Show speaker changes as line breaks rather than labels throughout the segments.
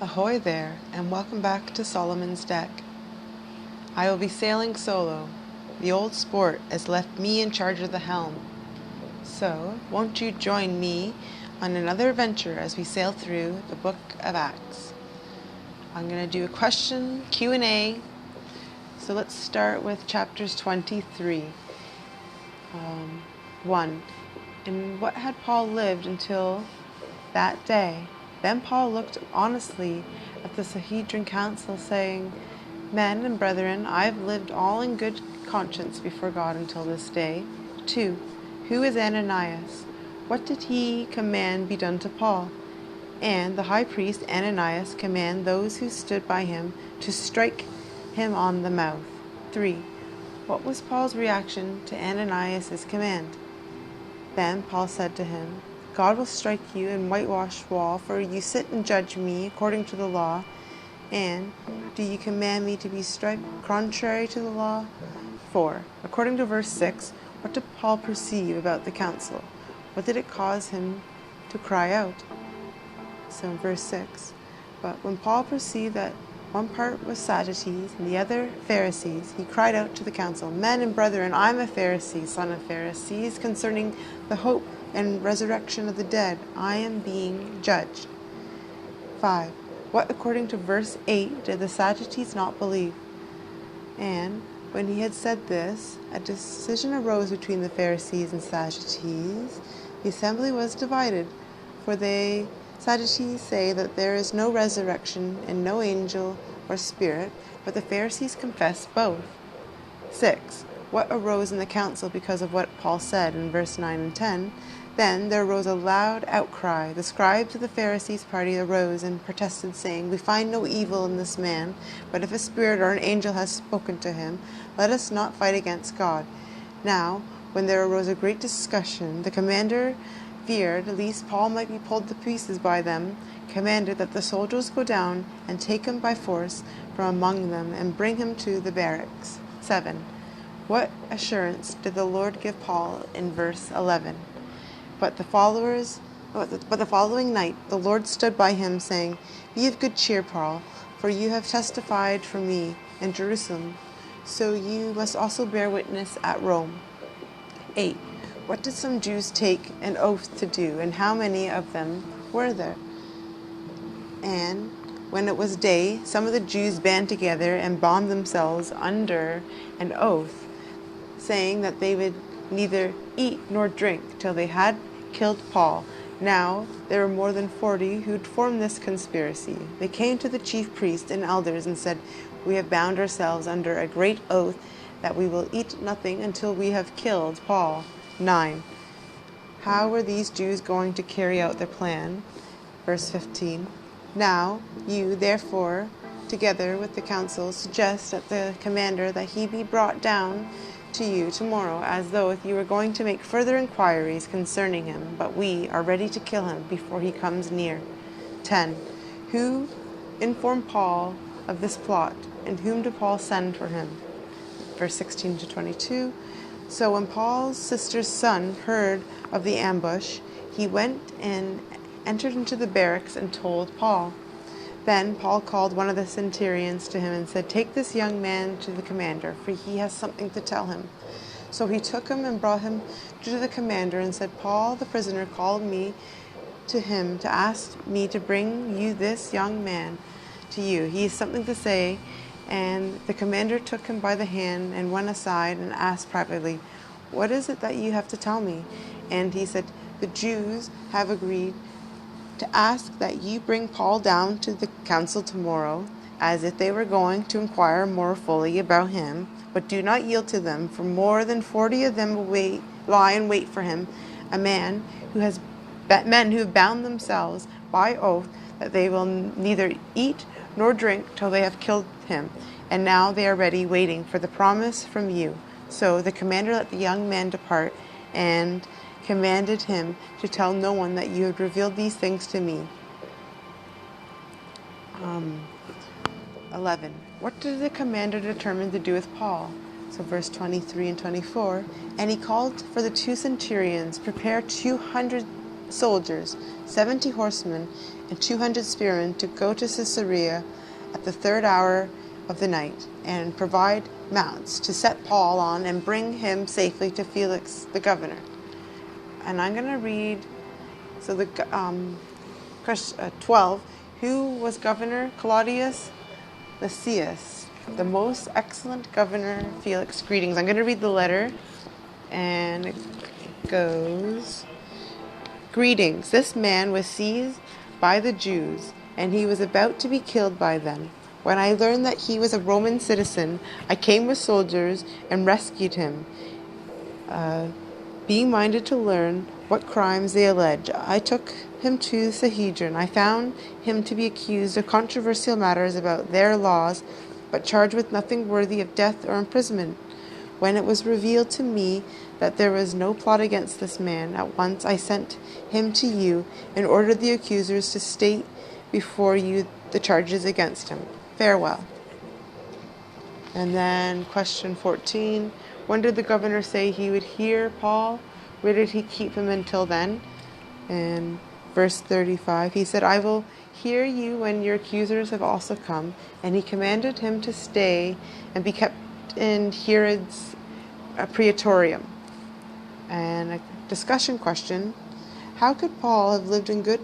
Ahoy there, and welcome back to Solomon's Deck. I will be sailing solo. The old sport has left me in charge of the helm. So, won't you join me on another adventure as we sail through the book of Acts? I'm going to do a question Q&A. So let's start with chapters 23. 1. And what had Paul lived until that day? Then Paul looked honestly at the Sedition council, saying, Men and brethren, I have lived all in good conscience before God until this day. 2. Who is Ananias? What did he command be done to Paul? And the high priest Ananias commanded those who stood by him to strike him on the mouth. 3. What was Paul's reaction to Ananias' command? Then Paul said to him, God will strike you and whitewash wall, for you sit and judge me according to the law. And do you command me to be struck contrary to the law? 4. According to verse 6, what did Paul perceive about the council? What did it cause him to cry out? So in verse 6, but when Paul perceived that one part was Sadducees and the other Pharisees, he cried out to the council, Men and brethren, I am a Pharisee, son of Pharisees, concerning the hope and resurrection of the dead, I am being judged. 5. What according to verse 8 did the Sadducees not believe? And when he had said this, a decision arose between the Pharisees and Sadducees. The assembly was divided, for they Sadducees say that there is no resurrection and no angel or spirit, but the Pharisees confess both. 6. What arose in the council because of what Paul said in verse 9 and 10? Then there arose a loud outcry. The scribes of the Pharisees' party arose and protested, saying, We find no evil in this man, but if a spirit or an angel has spoken to him, let us not fight against God. Now, when there arose a great discussion, the commander feared lest Paul might be pulled to pieces by them, commanded that the soldiers go down and take him by force from among them and bring him to the barracks. 7. What assurance did the Lord give Paul in verse 11? But the following night the Lord stood by him, saying, Be of good cheer, Paul, for you have testified for me in Jerusalem, so you must also bear witness at Rome. 8. What did some Jews take an oath to do, and how many of them were there? And when it was day, some of the Jews band together and bound themselves under an oath, saying that they would neither eat nor drink till they had killed Paul. Now there were more than 40 who had formed this conspiracy. They came to the chief priests and elders and said, We have bound ourselves under a great oath that we will eat nothing until we have killed Paul. 9. How were these Jews going to carry out their plan? Verse 15. Now you, therefore, together with the council, suggest at the commander that he be brought down to you tomorrow, as though if you were going to make further inquiries concerning him, but we are ready to kill him before he comes near. 10. Who informed Paul of this plot, and whom did Paul send for him? Verse 16 to 22. So when Paul's sister's son heard of the ambush, he went and entered into the barracks and told Paul. Then Paul called one of the centurions to him and said, Take this young man to the commander, for he has something to tell him. So he took him and brought him to the commander and said, Paul, the prisoner, called me to him to ask me to bring you this young man to you. He has something to say. And the commander took him by the hand and went aside and asked privately, What is it that you have to tell me? And he said, The Jews have agreed to ask that you bring Paul down to the council tomorrow, as if they were going to inquire more fully about him, but do not yield to them, for more than 40 of them will lie in wait for him, men who have bound themselves by oath that they will neither eat nor drink till they have killed him, and now they are ready, waiting for the promise from you. So the commander let the young man depart, and commanded him to tell no one that you had revealed these things to me. 11. What did the commander determine to do with Paul? So verse 23 and 24. And he called for the 2 centurions, prepare 200 soldiers, 70 horsemen, and 200 spearmen to go to Caesarea at the 3rd hour of the night, and provide mounts to set Paul on and bring him safely to Felix the governor. And I'm going to read, so the question 12, who was governor? Claudius Lysias, the most excellent governor Felix, greetings. I'm going to read the letter, and it goes, greetings. This man was seized by the Jews, and he was about to be killed by them. When I learned that he was a Roman citizen, I came with soldiers and rescued him, being minded to learn what crimes they allege. I took him to the Sedition. I found him to be accused of controversial matters about their laws, but charged with nothing worthy of death or imprisonment. When it was revealed to me that there was no plot against this man, at once I sent him to you and ordered the accusers to state before you the charges against him. Farewell. And then question 14. When did the governor say he would hear Paul? Where did he keep him until then? And verse 35, he said, I will hear you when your accusers have also come. And he commanded him to stay and be kept in Herod's praetorium. And a discussion question. How could Paul have lived in good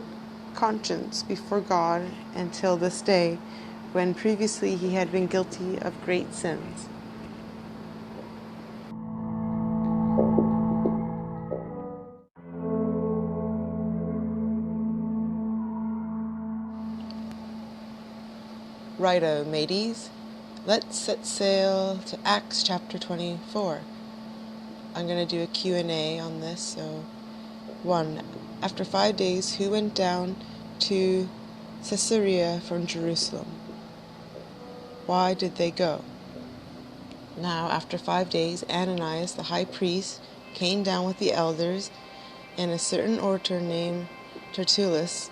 conscience before God until this day, when previously he had been guilty of great sins? Righto, mateys. Let's set sail to Acts chapter 24. I'm going to do a Q&A on this. So, 1. After 5 days, who went down to Caesarea from Jerusalem? Why did they go? Now, after 5 days, Ananias, the high priest, came down with the elders, and a certain orator named Tertullus.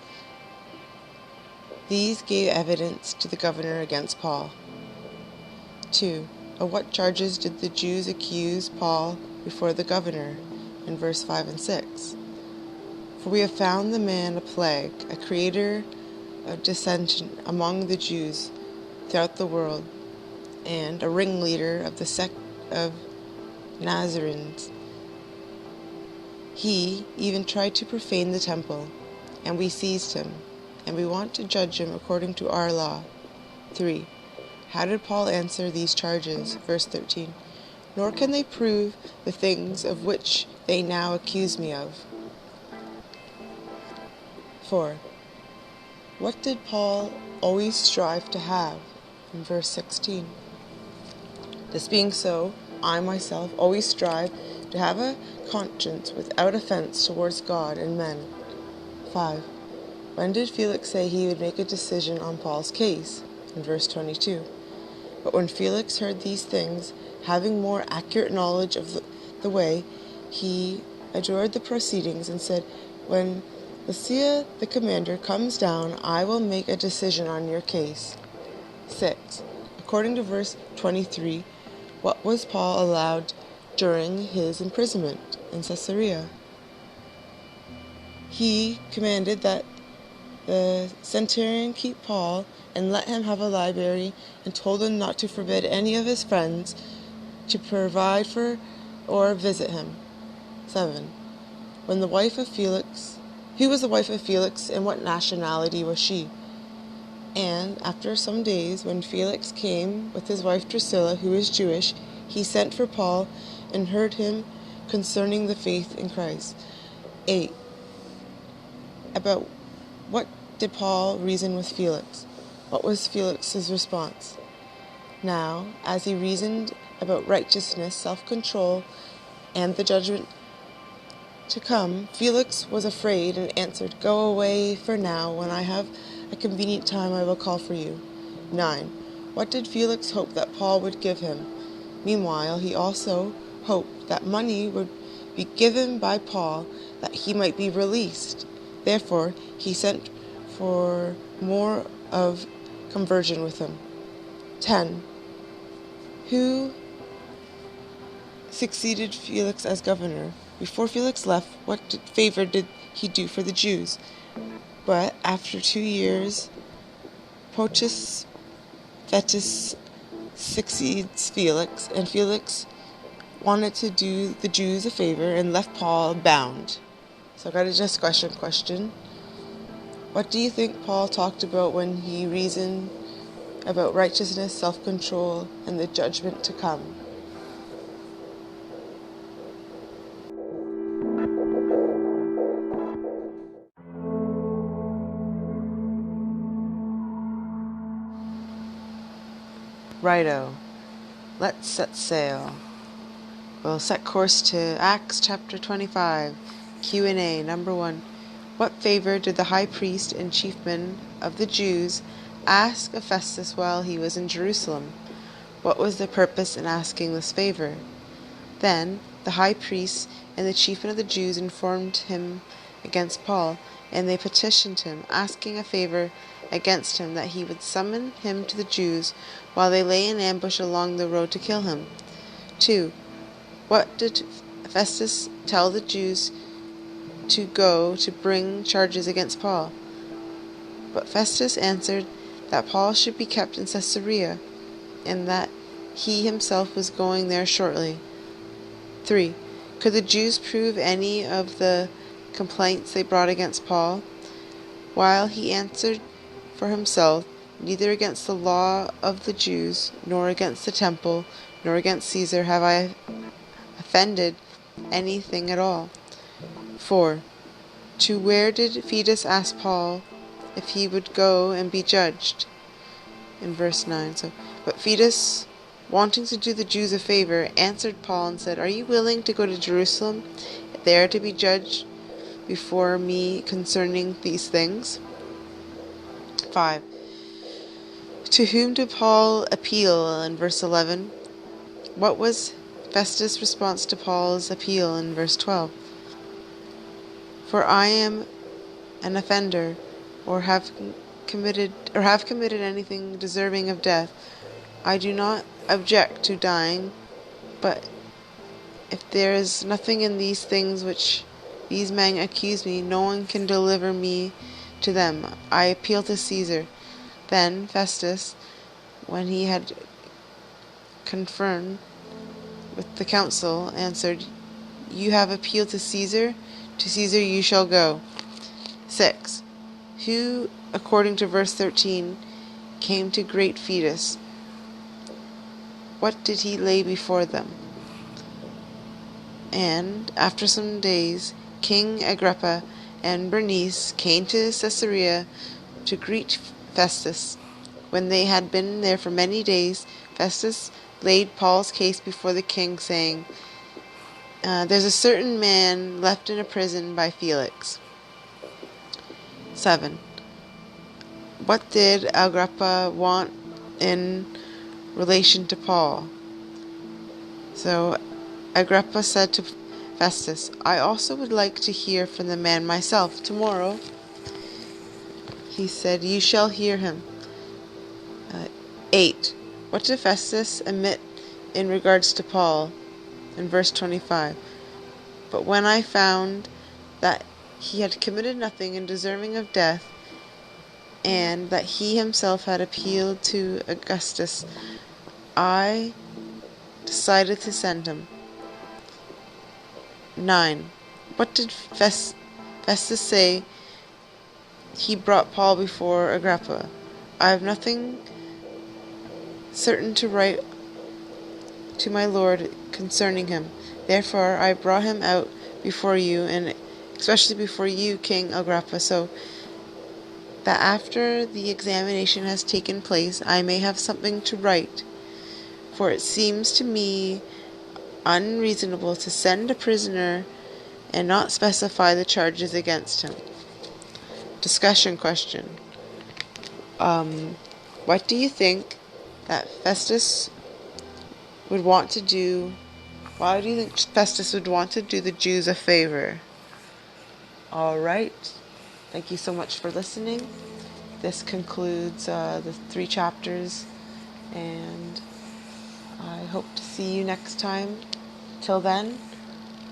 These gave evidence to the governor against Paul. 2. Of what charges did the Jews accuse Paul before the governor? In verse 5 and 6. For we have found the man a plague, a creator of dissension among the Jews throughout the world, and a ringleader of the sect of Nazarenes. He even tried to profane the temple, and we seized him, and we want to judge him according to our law. 3. How did Paul answer these charges? Verse 13. Nor can they prove the things of which they now accuse me of. 4. What did Paul always strive to have? In verse 16. This being so, I myself always strive to have a conscience without offense towards God and men. 5. When did Felix say he would make a decision on Paul's case? In verse 22. But when Felix heard these things, having more accurate knowledge of the way, he adjourned the proceedings and said, When Lysias the commander comes down, I will make a decision on your case. 6. According to verse 23, what was Paul allowed during his imprisonment in Caesarea? He commanded that the centurion keep Paul and let him have a library, and told him not to forbid any of his friends to provide for or visit him. 7. When the wife of Felix, who was the wife of Felix, and what nationality was she? And after some days, when Felix came with his wife Drusilla, who is Jewish, he sent for Paul and heard him concerning the faith in Christ. 8. About what did Paul reason with Felix? What was Felix's response? Now, as he reasoned about righteousness, self-control, and the judgment to come, Felix was afraid and answered, Go away for now. When I have a convenient time, I will call for you. 9. What did Felix hope that Paul would give him? Meanwhile, he also hoped that money would be given by Paul that he might be released. Therefore, he sent for more of conversion with him. 10. Who succeeded Felix as governor? Before Felix left, what favor did he do for the Jews? But after 2 years, Pontius Fetus succeeds Felix, and Felix wanted to do the Jews a favor and left Paul bound. So I got a discussion question. What do you think Paul talked about when he reasoned about righteousness, self-control, and the judgment to come? Righto, let's set sail. We'll set course to Acts chapter 25, Q&A. Number 1. What favor did the high priest and chief men of the Jews ask of Festus while he was in Jerusalem? What was their purpose in asking this favor? Then the high priest and the chief men of the Jews informed him against Paul, and they petitioned him, asking a favor against him, that he would summon him to the Jews while they lay in ambush along the road to kill him. 2. What did Festus tell the Jews to go to bring charges against Paul? But Festus answered that Paul should be kept in Caesarea, and that he himself was going there shortly. 3. Could the Jews prove any of the complaints they brought against Paul? While he answered for himself, neither against the law of the Jews, nor against the temple, nor against Caesar have I offended anything at all. 4. To where did Fetus ask Paul if he would go and be judged? In verse 9. But Fetus, wanting to do the Jews a favor, answered Paul and said, Are you willing to go to Jerusalem, there to be judged before me concerning these things? 5. To whom did Paul appeal? In verse 11. What was Festus' response to Paul's appeal? In verse 12. For I am an offender, or have committed anything deserving of death. I do not object to dying, but if there is nothing in these things which these men accuse me, no one can deliver me to them. I appeal to Caesar. Then Festus, when he had conferred with the council, answered, You have appealed to Caesar you shall go. 6. Who, according to verse 13, came to great Fetus? What did he lay before them? And after some days, King Agrippa and Bernice came to Caesarea to greet Festus. When they had been there for many days, Festus laid Paul's case before the king, saying, There's a certain man left in a prison by Felix. 7. What did Agrippa want in relation to Paul? So Agrippa said to Festus, I also would like to hear from the man myself. Tomorrow, he said, you shall hear him. 8. What did Festus admit in regards to Paul? In verse 25. But when I found that he had committed nothing undeserving of death, and that he himself had appealed to Augustus, I decided to send him. 9. What did Festus say he brought Paul before Agrippa? I have nothing certain to write to my Lord concerning him. Therefore I brought him out before you, and especially before you, King Agrippa, so that after the examination has taken place, I may have something to write. For it seems to me unreasonable to send a prisoner and not specify the charges against him. Discussion question. What do you think that Festus would want to do? Why do you think Festus would want to do the Jews a favor? Alright. Thank you so much for listening. This concludes the 3 chapters, and I hope to see you next time. Till then,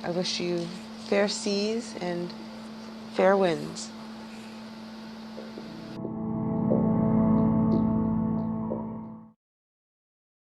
I wish you fair seas and fair winds.